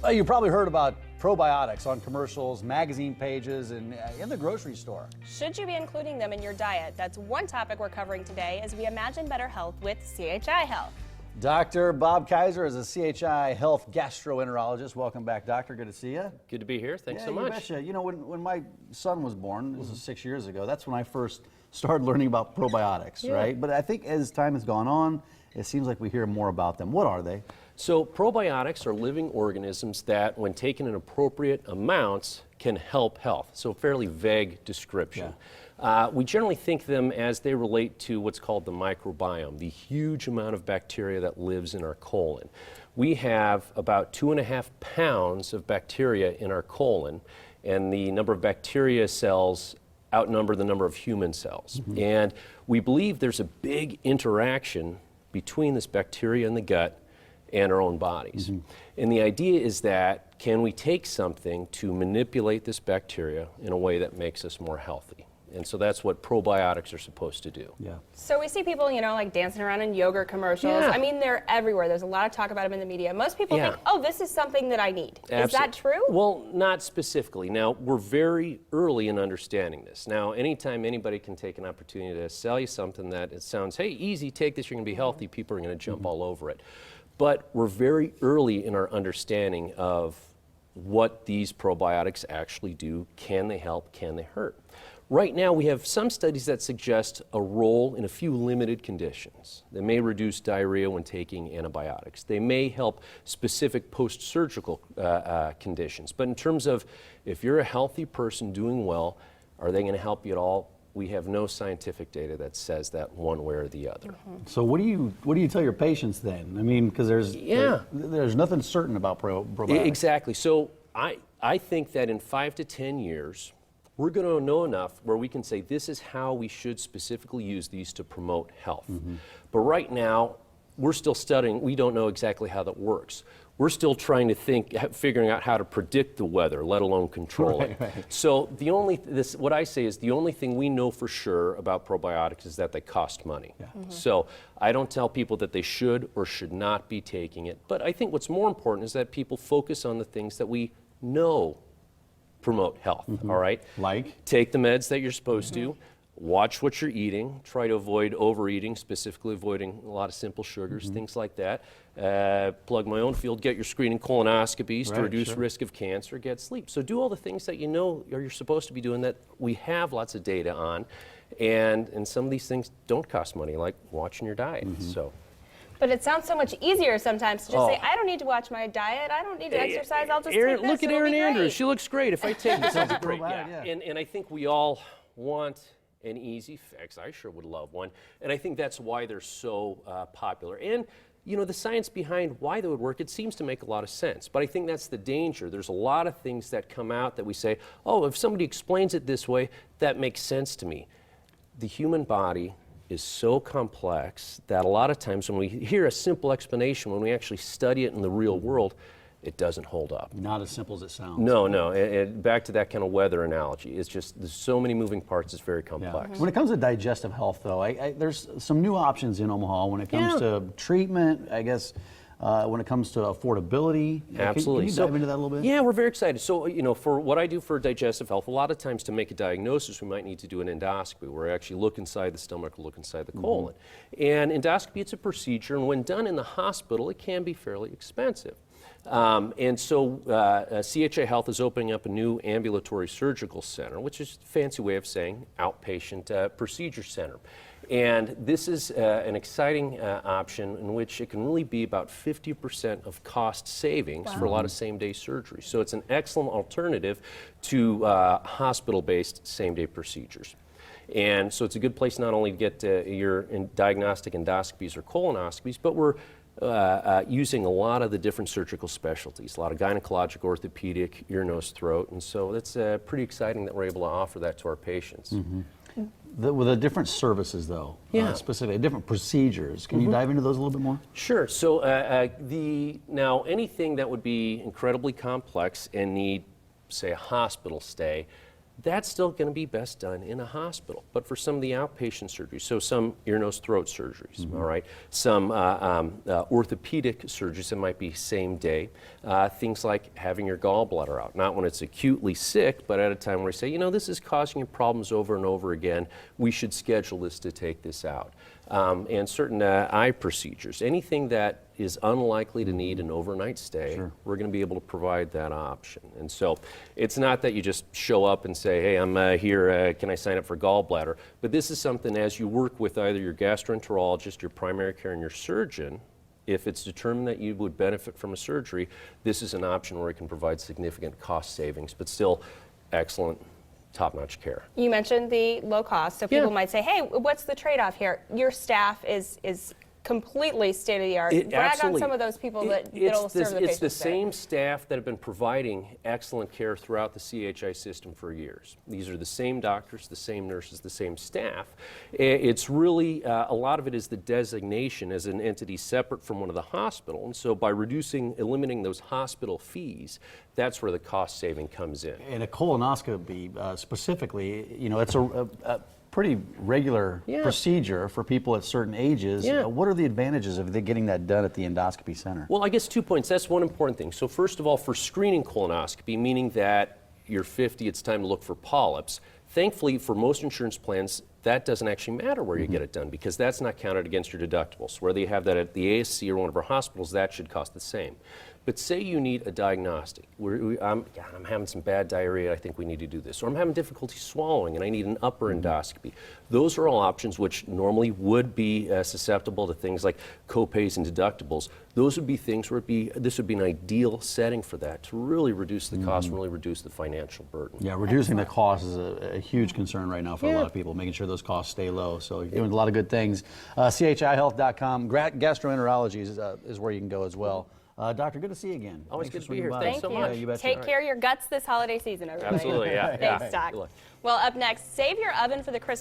You probably heard about probiotics on commercials, magazine pages, and in the grocery store. Should you be including them in your diet? That's one topic we're covering today as we imagine better health with CHI Health. Dr. Bob Kizer is a CHI Health Gastroenterologist. Welcome back, Doctor. Good to see you. Good to be here. Thanks so You much. betcha. You know, when my son was born, this was 6 years ago, that's when I first started learning about probiotics, right? But I think as time has gone on, it seems like we hear more about them. What are they? So probiotics are living organisms that, when taken in appropriate amounts, can help health. So fairly vague description. We generally think of them as they relate to what's called the microbiome, the huge amount of bacteria that lives in our colon. We have about 2.5 pounds of bacteria in our colon, and the number of bacteria cells outnumber the number of human cells. And we believe there's a big interaction between this bacteria in the gut and our own bodies. And the idea is that, can we take something to manipulate this bacteria in a way that makes us more healthy? And so that's what probiotics are supposed to do. So we see people, you know, like dancing around in yogurt commercials. I mean, they're everywhere. There's a lot of talk about them in the media. Most people think, oh, this is something that I need. Is that true? Well, not specifically. Now, we're very early in understanding this. Now, anytime anybody can take an opportunity to sell you something that it sounds, hey, easy, take this, you're going to be healthy, people are going to jump all over it. But we're very early in our understanding of what these probiotics actually do. Can they help? Can they hurt? Right now, we have some studies that suggest a role in a few limited conditions. They may reduce diarrhea when taking antibiotics. They may help specific post-surgical conditions. But in terms of if you're a healthy person doing well, are they going to help you at all? We have no scientific data that says that one way or the other. So what do you tell your patients then? I mean, because there's nothing certain about probiotics. Exactly. So I think that in 5 to 10 years, we're going to know enough where we can say this is how we should specifically use these to promote health. But right now, we're still studying. We don't know exactly how that works. We're still trying to figuring out how to predict the weather, let alone control it. So what I say is the only thing we know for sure about probiotics is that they cost money. So I don't tell people that they should or should not be taking it. But I think what's more important is that people focus on the things that we know promote health, all right? Like? Take the meds that you're supposed to. Watch what you're eating. Try to avoid overeating, specifically avoiding a lot of simple sugars, things like that. Plug my own field, get your screening colonoscopies to reduce risk of cancer, get sleep. So do all the things that you know or you're supposed to be doing that we have lots of data on. And some of these things don't cost money, like watching your diet. But it sounds so much easier sometimes to just say, I don't need to watch my diet, I don't need to exercise, I'll just take this. Look at Erin Andrews, she looks great. If I take this, I'll be great. And I think we all want an easy fix. I sure would love one. And I think that's why they're so popular. And you know, the science behind why they would work, it seems to make a lot of sense. But I think that's the danger. There's a lot of things that come out that we say, oh, if somebody explains it this way, that makes sense to me. The human body is so complex that a lot of times when we hear a simple explanation, when we actually study it in the real world, it doesn't hold up. Not as simple as it sounds. No. Back to that kind of weather analogy. It's just, there's so many moving parts, it's very complex. When it comes to digestive health, though, there's some new options in Omaha when it comes to treatment, I guess, when it comes to affordability. Absolutely. Can you dive into that a little bit? Yeah, we're very excited. So, you know, for what I do for digestive health, a lot of times to make a diagnosis, we might need to do an endoscopy, where I actually look inside the stomach, look inside the colon. And endoscopy, it's a procedure, and when done in the hospital, it can be fairly expensive. And so CHI Health is opening up a new ambulatory surgical center, which is a fancy way of saying outpatient procedure center. And this is an exciting option in which it can really be about 50% of cost savings for a lot of same-day surgery. So it's an excellent alternative to hospital-based same-day procedures. And so it's a good place not only to get your diagnostic endoscopies or colonoscopies, but we're using a lot of the different surgical specialties, a lot of gynecologic, orthopedic, ear, nose, throat, and so it's pretty exciting that we're able to offer that to our patients. With the different services, though, specifically different procedures, can you dive into those a little bit more? Sure. So now anything that would be incredibly complex and need, say, a hospital stay, that's still going to be best done in a hospital. But for some of the outpatient surgeries, so some ear, nose, throat surgeries, all right, some orthopedic surgeries that might be same day, things like having your gallbladder out, not when it's acutely sick, but at a time where you say, you know, this is causing you problems over and over again, we should schedule this to take this out. And certain eye procedures, anything that is unlikely to need an overnight stay, we're going to be able to provide that option. And so it's not that you just show up and say, hey, I'm here, can I sign up for gallbladder? But this is something as you work with either your gastroenterologist, your primary care, and your surgeon, if it's determined that you would benefit from a surgery, this is an option where it can provide significant cost savings, but still excellent top-notch care. You mentioned the low cost, so people might say, hey, what's the trade-off here? Your staff is completely state-of-the-art. Brag on some of those people that'll serve the patients. It's the same staff that have been providing excellent care throughout the CHI system for years. These are the same doctors, the same nurses, the same staff. It's really, a lot of it is the designation as an entity separate from one of the hospital. And so by eliminating those hospital fees, that's where the cost saving comes in. And a colonoscopy specifically, you know, it's a pretty regular procedure for people at certain ages. What are the advantages of getting that done at the endoscopy center? Well, I guess 2 points. That's one important thing. So first of all, for screening colonoscopy, meaning that you're 50, it's time to look for polyps. Thankfully, for most insurance plans, that doesn't actually matter where you get it done because that's not counted against your deductibles. Whether you have that at the ASC or one of our hospitals, that should cost the same. But say you need a diagnostic. I'm having some bad diarrhea, I think we need to do this. Or I'm having difficulty swallowing and I need an upper endoscopy. Those are all options which normally would be susceptible to things like copays and deductibles. Those would be things where this would be an ideal setting for that to really reduce the cost and really reduce the financial burden. Yeah, reducing the cost is a huge concern right now for a lot of people, making sure those costs stay low. So you're doing a lot of good things. CHIHealth.com, gastroenterology is where you can go as well. Doctor, good to see you again. Always good to be here. Thank Thanks so much. you. Take care of your guts this holiday season, everybody. Absolutely, yeah. Thanks, Doc. Well, up next, save your oven for the Christmas